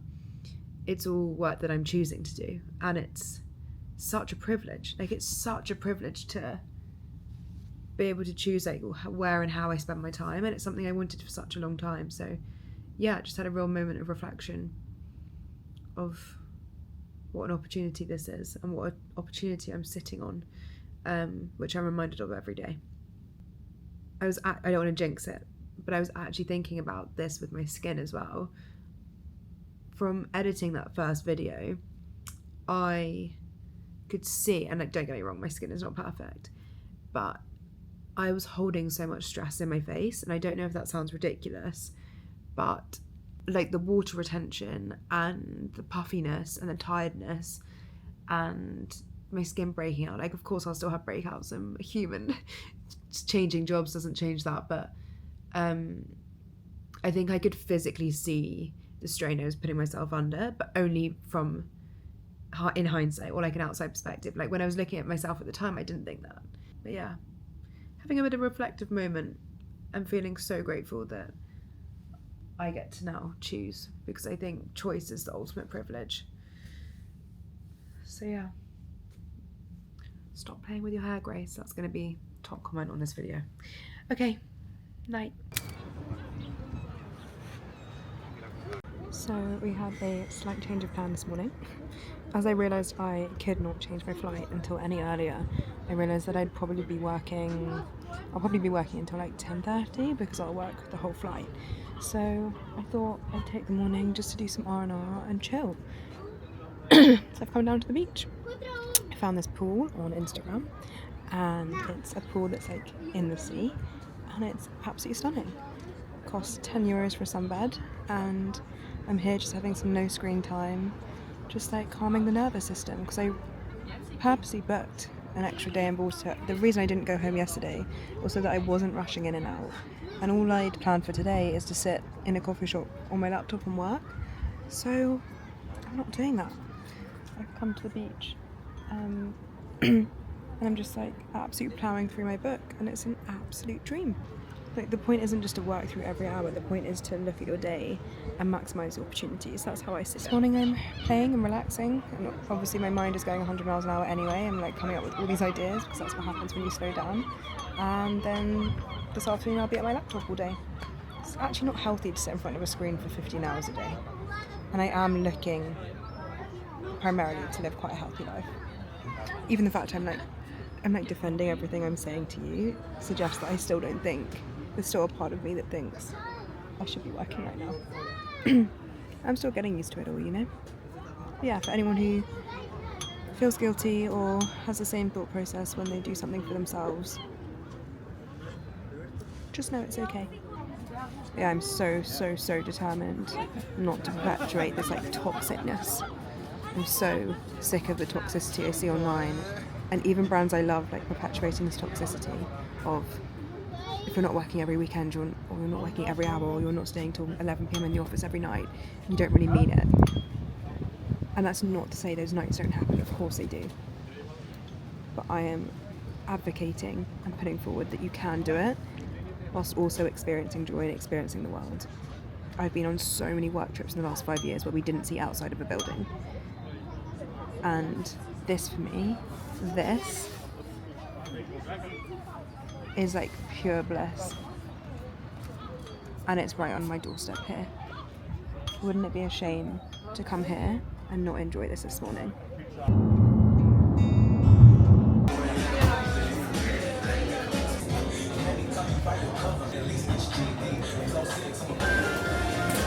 it's all work that I'm choosing to do, and it's such a privilege. Like it's such a privilege to be able to choose like where and how I spend my time, and it's something I wanted for such a long time. So yeah, just had a real moment of reflection of what an opportunity this is and what an opportunity I'm sitting on, which I'm reminded of every day. I don't want to jinx it, but I was actually thinking about this with my skin as well. From editing that first video, I could see, and like don't get me wrong, my skin is not perfect, but I was holding so much stress in my face, and I don't know if that sounds ridiculous, but like the water retention and the puffiness and the tiredness and my skin breaking out, like of course I'll still have breakouts, I'm a human. Changing jobs doesn't change that, but I think I could physically see the strain I was putting myself under, but only from in hindsight, or like an outside perspective. Like when I was looking at myself at the time, I didn't think that. But yeah, having a bit of a reflective moment, I'm feeling so grateful that I get to now choose, because I think choice is the ultimate privilege. So yeah, stop playing with your hair, Grace. That's going to be top comment on this video. Okay, night. So we had a slight change of plan this morning. As I realised I could not change my flight until any earlier, I realised that I'll probably be working until like 10:30 because I'll work the whole flight. So I thought I'd take the morning just to do some R&R and chill. So I've come down to the beach. I found this pool on Instagram, and it's a pool that's like in the sea, and it's absolutely stunning. It costs €10 for a sunbed, and I'm here just having some no screen time, just like calming the nervous system, because I purposely booked an extra day in Porto. The reason I didn't go home yesterday was so that I wasn't rushing in and out, and all I'd planned for today is to sit in a coffee shop on my laptop and work, so I'm not doing that. I've come to the beach and I'm just like absolutely ploughing through my book, and it's an absolute dream. Like, the point isn't just to work through every hour, the point is to look at your day and maximise the opportunities. That's how I see it. This morning I'm playing and relaxing, and obviously my mind is going 100 miles an hour anyway. I'm like coming up with all these ideas because that's what happens when you slow down. And then this afternoon I'll be at my laptop all day. It's actually not healthy to sit in front of a screen for 15 hours a day. And I am looking primarily to live quite a healthy life. Even the fact I'm like defending everything I'm saying to you suggests that I still don't think, there's still a part of me that thinks I should be working right now. I'm still getting used to it all, you know? But yeah, for anyone who feels guilty or has the same thought process when they do something for themselves, just know it's okay. Yeah, I'm so determined not to perpetuate this like toxicness. I'm so sick of the toxicity I see online, and even brands I love like perpetuating this toxicity of, if you're not working every weekend, or you're not working every hour, or you're not staying till 11 p.m. in the office every night, you don't really mean it. And that's not to say those nights don't happen, of course they do. But I am advocating and putting forward that you can do it whilst also experiencing joy and experiencing the world. I've been on so many work trips in the last 5 years where we didn't see outside of a building. And this for me, this is like pure bliss. And it's right on my doorstep here. Wouldn't it be a shame to come here and not enjoy this morning?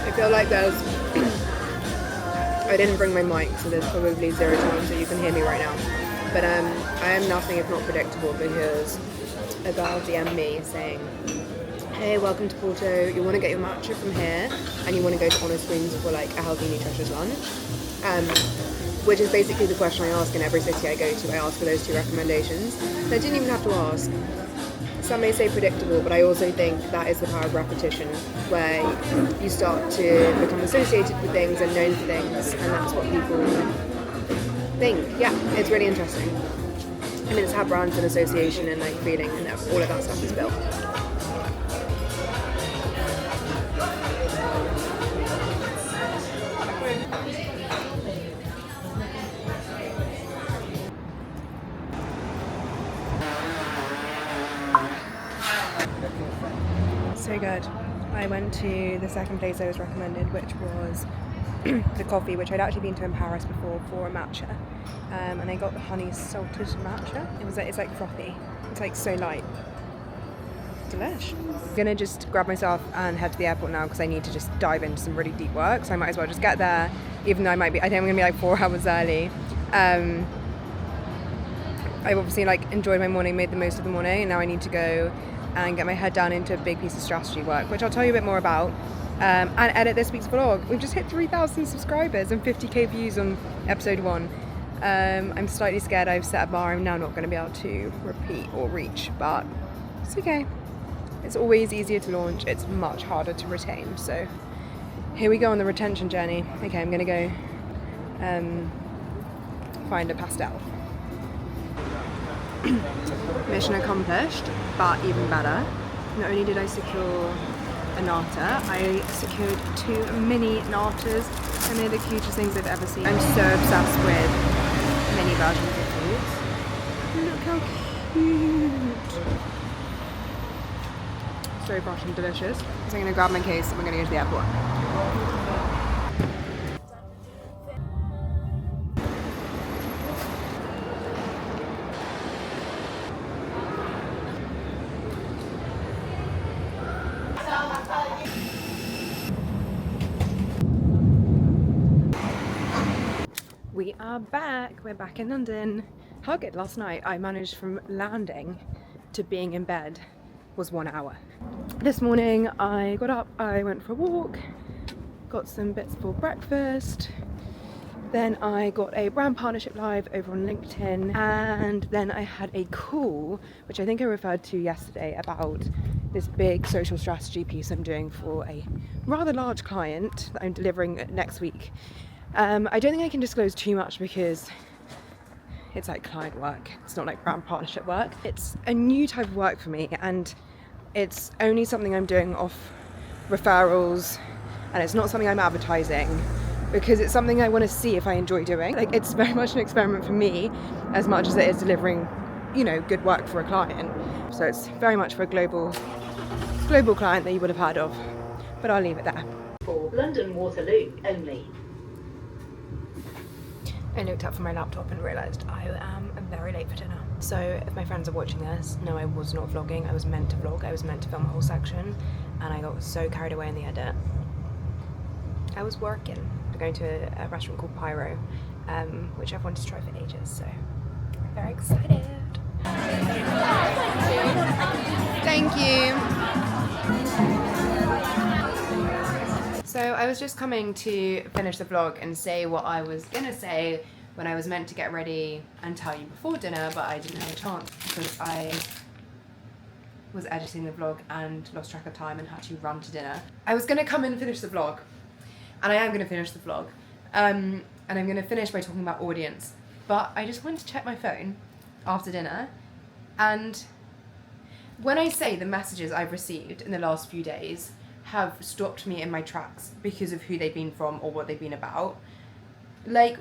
I feel like I didn't bring my mic, so there's probably 0 times that you can hear me right now. But I am nothing if not predictable, because a girl DM'd me saying, hey, welcome to Porto, you want to get your matcha from here, and you want to go to Honest Greens for like a healthy, nutritious lunch. Which is basically the question I ask in every city I go to. I ask for those 2 recommendations. And I didn't even have to ask. Some may say predictable, but I also think that is the power of repetition, where you start to become associated with things and known for things, and that's what people think. Yeah, it's really interesting. I mean, it's how brands and association and like feeling and all of that stuff is built. So good. I went to the second place I was recommended, which was the coffee, which I'd actually been to in Paris before for a matcha, and I got the honey salted matcha. It's like frothy. It's like so light. Delish. I'm gonna just grab myself and head to the airport now because I need to just dive into some really deep work. So I might as well just get there, even though I think I'm gonna be like 4 hours early. I've obviously like enjoyed my morning, made the most of the morning, and now I need to go and get my head down into a big piece of strategy work, which I'll tell you a bit more about, and edit this week's vlog. We've just hit 3,000 subscribers and 50k views on episode 1. I'm slightly scared I've set a bar I'm now not going to be able to repeat or reach, but it's okay. It's always easier to launch, it's much harder to retain. So here we go on the retention journey. Okay, I'm going to go find a pastel. Mission accomplished, but even better. Not only did I secure a nata, I secured 2 mini natas, and they're the cutest things I've ever seen. I'm so obsessed with mini versions of fruits. Look how cute! So fresh and delicious. So I'm going to grab my case and we're going to go to the airport. We are back. We're back in London. How good last night I managed from landing to being in bed was 1 hour. This morning I got up, I went for a walk, got some bits for breakfast, then I got a brand partnership live over on LinkedIn, and then I had a call, which I think I referred to yesterday, about this big social strategy piece I'm doing for a rather large client that I'm delivering next week. I don't think I can disclose too much because it's like client work, it's not like brand partnership work. It's a new type of work for me, and It's only something I'm doing off referrals, and it's not something I'm advertising, because it's something I want to see if I enjoy doing. Like, it's very much an experiment for me as much as it is delivering, you know, good work for a client. So it's very much for a global client that you would have heard of, but I'll leave it there. For London Waterloo only. I looked up from my laptop and realised I am very late for dinner. So if my friends are watching this, no, I was not vlogging. I was meant to vlog. I was meant to film a whole section, and I got so carried away in the edit. I was working. We're going to a restaurant called Pyro, which I've wanted to try for ages, so I'm very excited. Thank you. So I was just coming to finish the vlog and say what I was gonna say when I was meant to get ready and tell you before dinner, but I didn't have a chance because I was editing the vlog and lost track of time and had to run to dinner. I was gonna come and finish the vlog, and I am gonna finish the vlog, and I'm gonna finish by talking about audience, but I just wanted to check my phone after dinner, and when I say the messages I've received in the last few days have stopped me in my tracks because of who they've been from or what they've been about, like,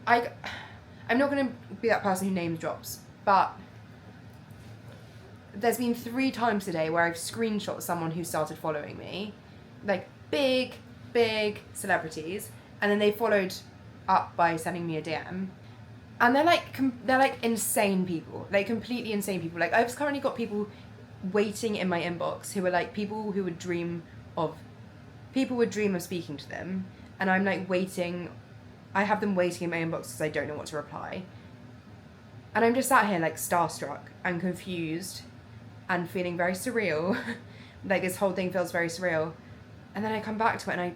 I'm not going to be that person who name drops, but there's been 3 times today where I've screenshot someone who started following me, like big celebrities, and then they followed up by sending me a DM, and they're like insane people, like completely insane people. Like, I've currently got people waiting in my inbox who are like people would dream of speaking to them, and I'm like waiting. I have them waiting in my inbox because I don't know what to reply, and I'm just sat here like starstruck and confused and feeling very surreal. Like, this whole thing feels very surreal, and then I come back to it,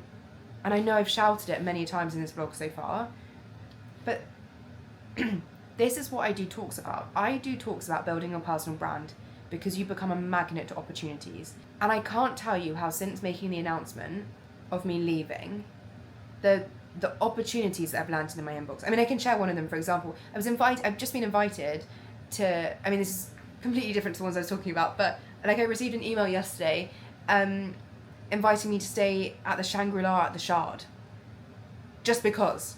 and I know I've shouted it many times in this vlog so far, but this is what I do talks about. I do talks about building your personal brand, because you become a magnet to opportunities. And I can't tell you how, since making the announcement of me leaving, the opportunities that have landed in my inbox. I mean, I can share one of them. For example, I've just been invited to, I mean, this is completely different to the ones I was talking about, but like, I received an email yesterday inviting me to stay at the Shangri-La at the Shard, just because.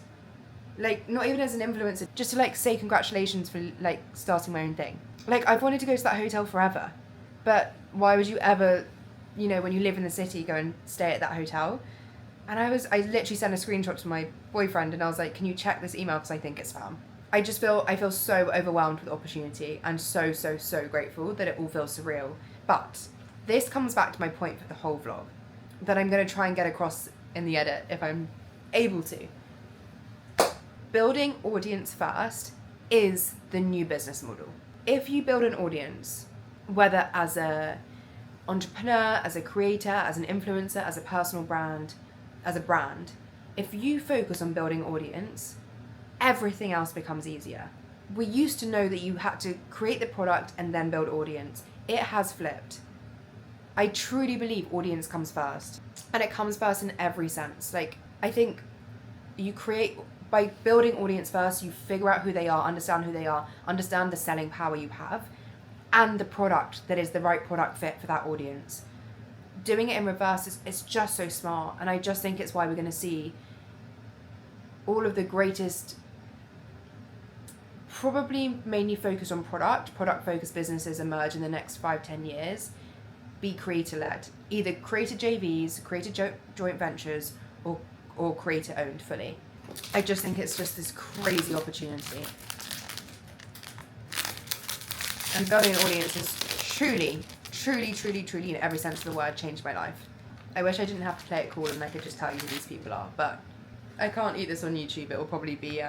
Like, not even as an influencer, just to like say congratulations for like starting my own thing. Like, I've wanted to go to that hotel forever, but why would you ever, you know, when you live in the city, go and stay at that hotel? And I literally sent a screenshot to my boyfriend, and I was like, can you check this email, because I think it's spam. I feel so overwhelmed with opportunity, and so grateful that it all feels surreal. But this comes back to my point for the whole vlog, that I'm going to try and get across in the edit if I'm able to. Building audience first is the new business model. If you build an audience, whether as a entrepreneur, as a creator, as an influencer, as a personal brand, as a brand, if you focus on building audience, everything else becomes easier. We used to know that you had to create the product and then build audience. It has flipped. I truly believe audience comes first, and it comes first in every sense. Like, I think by building audience first, you figure out who they are, understand who they are, understand the selling power you have, and the product that is the right product fit for that audience. Doing it in reverse is just so smart, and I just think it's why we're going to see all of the greatest, probably mainly focused on product-focused businesses emerge in the next 5-10 years, be creator-led. Either creator JVs, creator joint ventures, or creator-owned fully. I just think it's just this crazy opportunity. And building an audience has truly, in every sense of the word, changed my life. I wish I didn't have to play it cool and I could just tell you who these people are, but I can't eat this on YouTube. It will probably be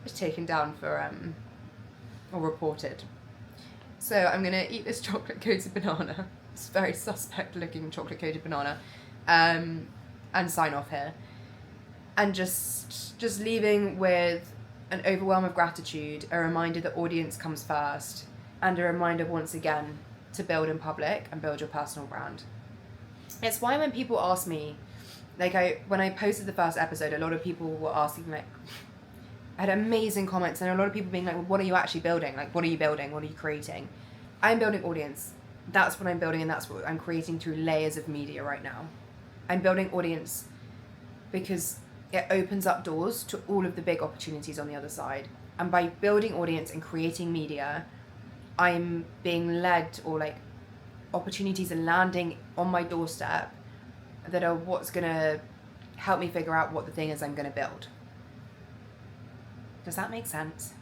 taken down for or reported. So I'm gonna eat this chocolate coated banana. It's a very suspect looking chocolate coated banana, and sign off here. And just leaving with an overwhelm of gratitude, a reminder that audience comes first, and a reminder once again to build in public and build your personal brand. It's why when people ask me, like when I posted the first episode, a lot of people were asking, like, I had amazing comments, and a lot of people being like, well, what are you actually building? Like, what are you building? What are you creating? I'm building audience. That's what I'm building, and that's what I'm creating through layers of media right now. I'm building audience because it opens up doors to all of the big opportunities on the other side. And by building audience and creating media, I'm being led, or like opportunities are landing on my doorstep that are what's gonna help me figure out what the thing is I'm gonna build. Does that make sense?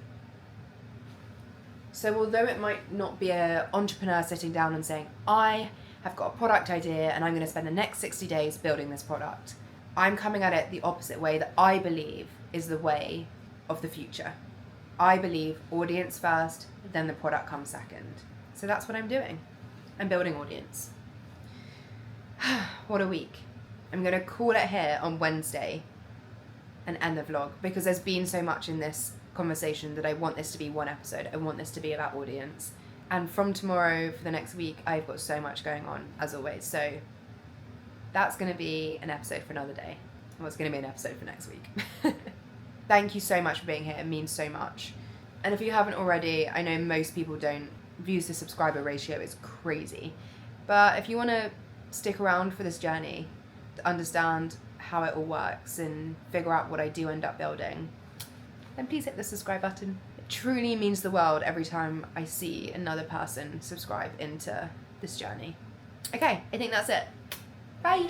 So although it might not be an entrepreneur sitting down and saying, I have got a product idea and I'm going to spend the next 60 days building this product, I'm coming at it the opposite way that I believe is the way of the future. I believe audience first, then the product comes second. So that's what I'm doing. I'm building audience. What a week. I'm going to call it here on Wednesday and end the vlog, because there's been so much in this conversation that I want this to be one episode. I want this to be about audience. And from tomorrow for the next week, I've got so much going on, as always. So that's going to be an episode for another day. Well, it's going to be an episode for next week. Thank you so much for being here. It means so much. And if you haven't already, I know most people don't. Views to subscriber ratio is crazy. But if you want to stick around for this journey to understand how it all works and figure out what I do end up building, then please hit the subscribe button. It truly means the world every time I see another person subscribe into this journey. Okay, I think that's it. Bye.